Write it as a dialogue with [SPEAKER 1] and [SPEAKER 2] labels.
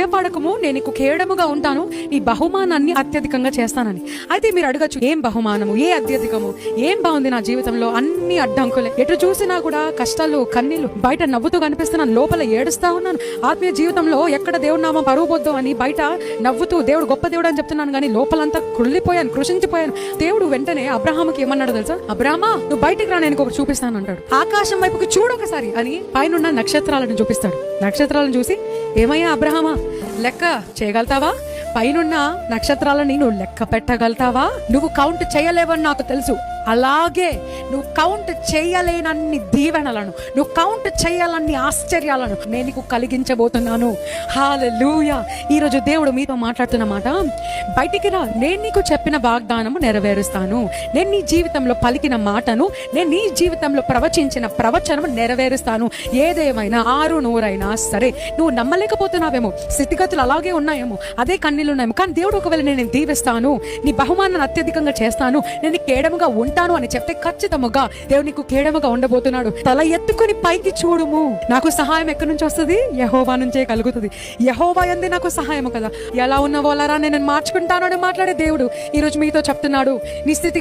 [SPEAKER 1] భయపడకము, నేను నీకు కేడముగా ఉంటాను, నీ బహుమానాన్ని అత్యధికంగా చేస్తానని. అయితే మీరు అడగచ్చు, ఏం బహుమానము, ఏ అత్యధికము, ఏం బాగుంది నా జీవితంలో? అన్ని అడ్డంకులే, ఎటు చూసినా కూడా కష్టాలు, కన్నీళ్లు. బయట నవ్వుతూ కనిపిస్తున్నాను, లోపల ఏడుస్తా ఉన్నాను. ఆత్మీయ జీవితంలో ఎక్కడ దేవుడి నామం పరువు పొద్దు అని బయట నవ్వుతూ దేవుడు గొప్ప దేవుడు అని చెప్తున్నాను, కానీ లోపలంతా కృషించిపోయాను. దేవుడు వెంటనే అబ్రహాముకి ఏమన్నాడు తెలుసా? అబ్రహామా, నువ్వు బయటికి రా, నేను ఒకటి చూపిస్తాను అంటాడు. ఆకాశం వైపుకి చూడొకసారి అని పైన నక్షత్రాలను చూపిస్తాడు. నక్షత్రాలను చూసి, ఏమయ్యా అబ్రహామా, లెక్క చేయగలుగుతావా? పైనున్న నక్షత్రాలని నువ్వు లెక్క పెట్టగలుగుతావా? నువ్వు కౌంట్ చేయలేవని నాకు తెలుసు. అలాగే నువ్వు కౌంట్ చేయలేనన్ని దీవెనలను, నువ్వు కౌంట్ చేయాలన్ని ఆశ్చర్యాలను నేను నీకు కలిగించబోతున్నాను. హల్లెలూయా. ఈరోజు దేవుడు మీతో మాట్లాడుతున్న మాట, బయటికి రా, నేను నీకు చెప్పిన వాగ్దానము నెరవేరుస్తాను. నేను నీ జీవితంలో పలికిన మాటను, నేను నీ జీవితంలో ప్రవచించిన ప్రవచనము నెరవేరుస్తాను. ఏదేమైనా 600 సరే, నువ్వు నమ్మలేకపోతున్నావేమో, స్థితిగతులు అలాగే ఉన్నాయేమో, అదే కన్నీళ్ళు ఉన్నాయేమో, కానీ దేవుడు ఒకవేళ నేను దీవిస్తాను, నీ బహుమానాన్ని అత్యధికంగా చేస్తాను, నేను కేడముగా ఉంటాను అని చెప్తే ఖచ్చితంగా దేవుడు నీకు కేడముగా ఉండబోతున్నాడు. తల ఎత్తుకుని పైకి చూడుము. నాకు సహాయం ఎక్కడి నుంచి వస్తుంది? యెహోవా నుంచే కలుగుతుంది. యెహోవా యందే నాకు సహాయము కదా. ఎలా ఉన్నవోలారా, నేను మార్చుకుంటాను అని మాట్లాడే దేవుడు ఈరోజు మీతో చెప్తున్నాడు. నీ స్థితి